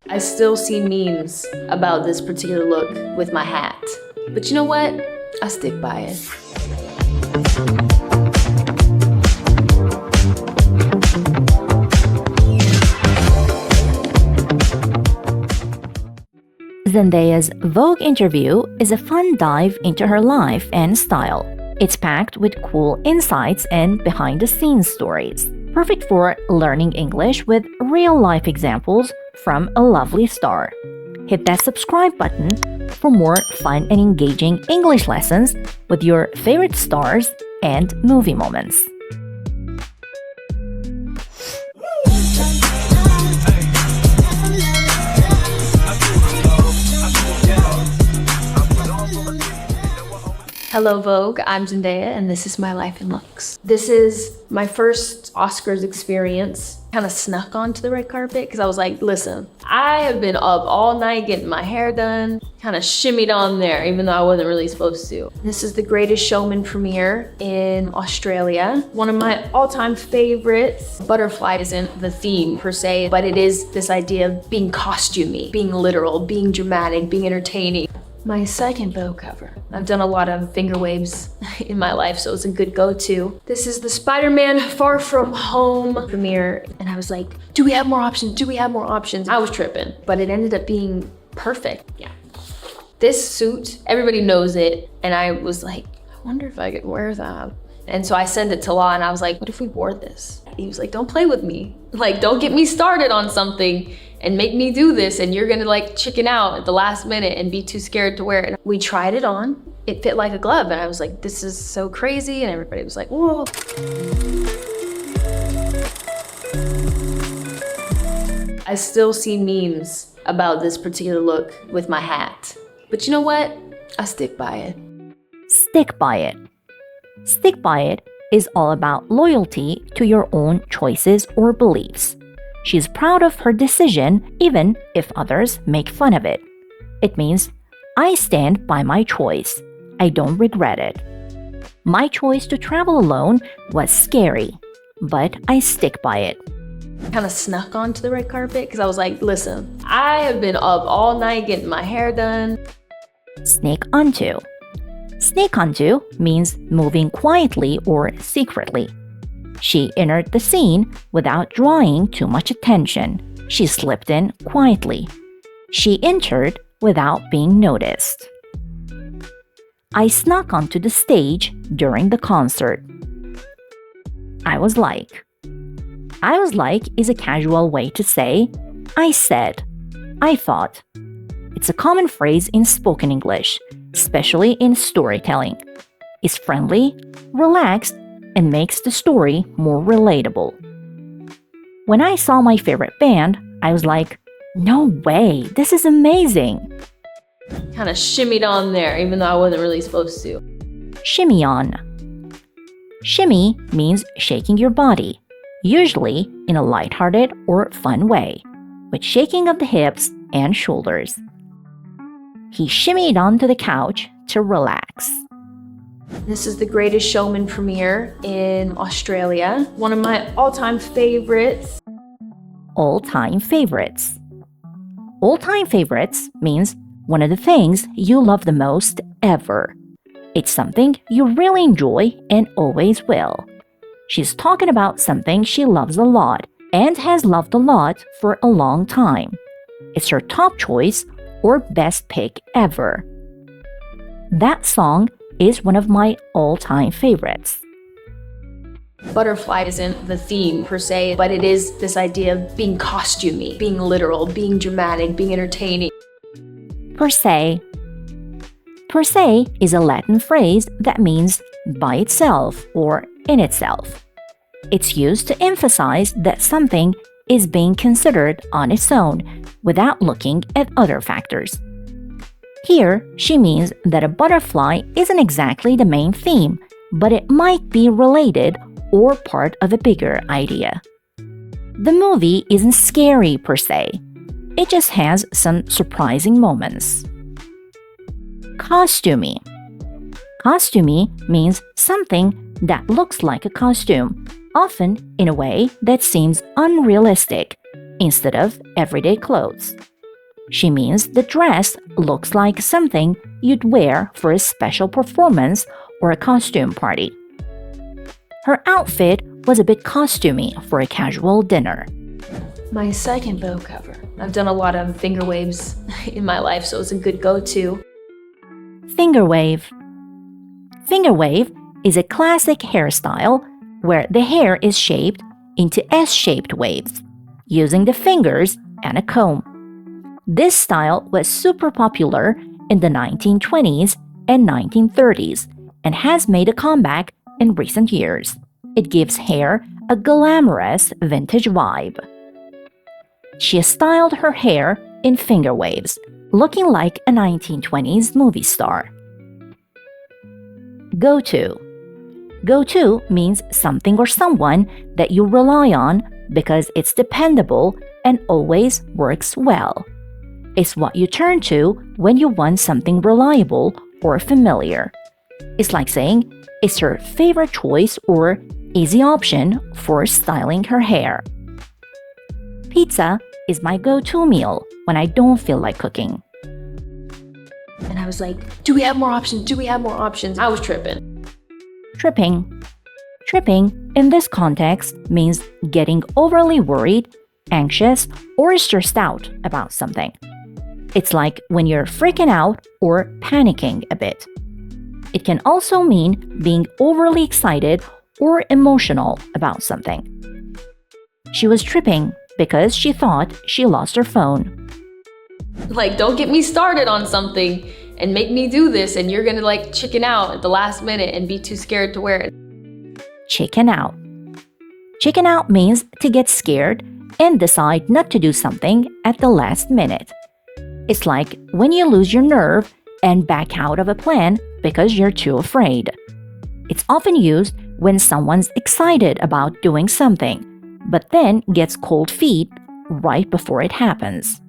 I still see memes about this particular look with my hat. But you know what? I stick by it. Zendaya's Vogue interview is a fun dive into her life and style. It's packed with cool insights and behind-the-scenes stories. Perfect for learning English with real-life examples from a lovely star. Hit that subscribe button for more fun and engaging English lessons with your favorite stars and movie moments. Hello Vogue, I'm Zendaya and this is my life in looks. This is my first Oscars experience. Kind of snuck onto the red carpet because I was like, listen, I have been up all night getting my hair done, kind of shimmied on there even though I wasn't really supposed to. This is the Greatest Showman premiere in Australia. One of my all-time favorites. Butterfly isn't the theme per se, but it is this idea of being costumey, being literal, being dramatic, being entertaining. My second Vogue cover. I've done a lot of finger waves in my life, so it's a good go-to. This is the Spider-Man Far From Home premiere, and I was like, do we have more options? Do we have more options? I was tripping, but it ended up being perfect. Yeah. This suit, everybody knows it, and I was like, I wonder if I could wear that. And so I sent it to Law, and I was like, what if we wore this? He was like, don't play with me. Like, don't get me started on something and make me do this, and you're gonna like chicken out at the last minute and be too scared to wear it. And we tried it on. It fit like a glove, and I was like, this is so crazy, and everybody was like, whoa. I still see memes about this particular look with my hat. But you know what? I stick by it. Stick by it. Stick by it is all about loyalty to your own choices or beliefs. She's proud of her decision even if others make fun of it. It means, I stand by my choice. I don't regret it. My choice to travel alone was scary, but I stick by it. Kind of snuck onto the red carpet because I was like, listen, I have been up all night getting my hair done. Sneak onto. Sneak onto means moving quietly or secretly. She entered the scene without drawing too much attention. She slipped in quietly. She entered without being noticed. I snuck onto the stage during the concert. I was like. I was like is a casual way to say I said, I thought. It's a common phrase in spoken English, especially in storytelling. It's friendly, relaxed, and makes the story more relatable. When I saw my favorite band, I was like, no way, this is amazing. Kind of shimmied on there even though I wasn't really supposed to. Shimmy on. Shimmy means shaking your body, usually in a lighthearted or fun way, with shaking of the hips and shoulders. He shimmied onto the couch to relax. This is the Greatest Showman premiere in Australia. One of my all-time favorites. All-time favorites. All-time favorites means one of the things you love the most ever. It's something you really enjoy and always will. She's talking about something she loves a lot and has loved a lot for a long time. It's her top choice or best pick ever. That song is one of my all-time favorites. Butterfly isn't the theme per se, but it is this idea of being costumey, being literal, being dramatic, being entertaining. Per se. Per se is a Latin phrase that means by itself or in itself. It's used to emphasize that something is being considered on its own without looking at other factors. Here, she means that a butterfly isn't exactly the main theme, but it might be related or part of a bigger idea. The movie isn't scary per se. It just has some surprising moments. Costumey. Costumey means something that looks like a costume, often in a way that seems unrealistic, instead of everyday clothes. She means the dress looks like something you'd wear for a special performance or a costume party. Her outfit was a bit costumey for a casual dinner. My second Vogue cover. I've done a lot of finger waves in my life, so it's a good go-to. Finger wave. Finger wave is a classic hairstyle where the hair is shaped into S-shaped waves using the fingers and a comb. This style was super popular in the 1920s and 1930s and has made a comeback in recent years. It gives hair a glamorous vintage vibe. She styled her hair in finger waves, looking like a 1920s movie star. Go-to. Go-to means something or someone that you rely on because it's dependable and always works well. It's what you turn to when you want something reliable or familiar. It's like saying it's her favorite choice or easy option for styling her hair. Pizza is my go-to meal when I don't feel like cooking. And I was like, do we have more options? Do we have more options? I was tripping. Tripping. Tripping in this context means getting overly worried, anxious, or stressed out about something. It's like when you're freaking out or panicking a bit. It can also mean being overly excited or emotional about something. She was tripping because she thought she lost her phone. Like, don't get me started on something and make me do this, and you're gonna like chicken out at the last minute and be too scared to wear it. Chicken out. Chicken out means to get scared and decide not to do something at the last minute. It's like when you lose your nerve and back out of a plan because you're too afraid. It's often used when someone's excited about doing something, but then gets cold feet right before it happens.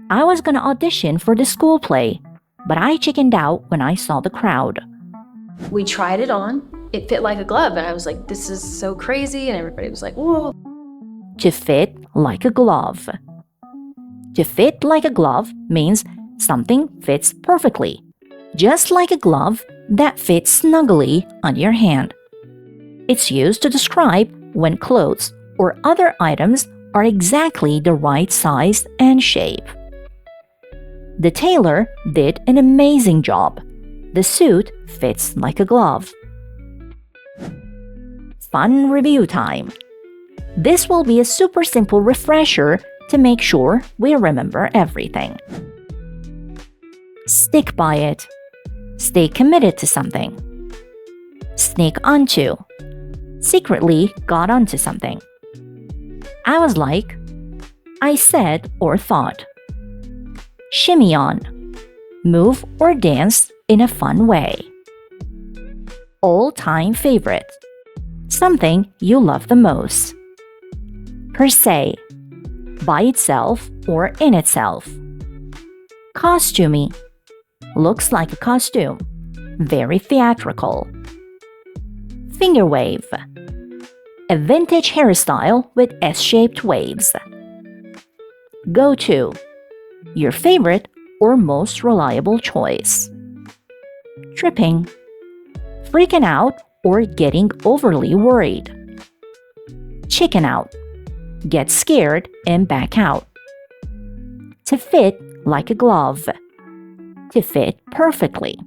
I was gonna audition for the school play, but I chickened out when I saw the crowd. We tried it on. It fit like a glove, and I was like, this is so crazy, and everybody was like, whoa. To fit like a glove. To fit like a glove means something fits perfectly, just like a glove that fits snugly on your hand. It's used to describe when clothes or other items are exactly the right size and shape. The tailor did an amazing job. The suit fits like a glove. Fun review time. This will be a super simple refresher to make sure we remember everything. Stick by it. Stay committed to something. Sneak onto. Secretly got onto something. I was like, I said or thought. Shimmy on. Move or dance in a fun way. All-time favorite. Something you love the most. Per se. By itself or in itself. Costumey. Looks like a costume. Very theatrical. Finger wave. A vintage hairstyle with S-shaped waves. Go-to. Your favorite or most reliable choice. Tripping. Freaking out or getting overly worried. Chicken out. Get scared and back out. To fit like a glove. To fit perfectly.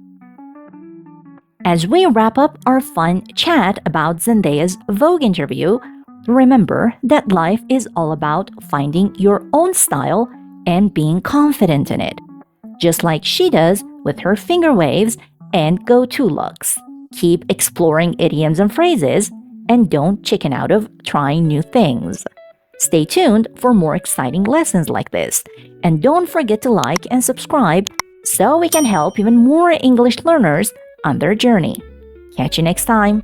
As we wrap up our fun chat about Zendaya's Vogue interview, remember that life is all about finding your own style and being confident in it, just like she does with her finger waves and go-to looks. Keep exploring idioms and phrases, and don't chicken out of trying new things. Stay tuned for more exciting lessons like this, and don't forget to like and subscribe so we can help even more English learners on their journey. Catch you next time!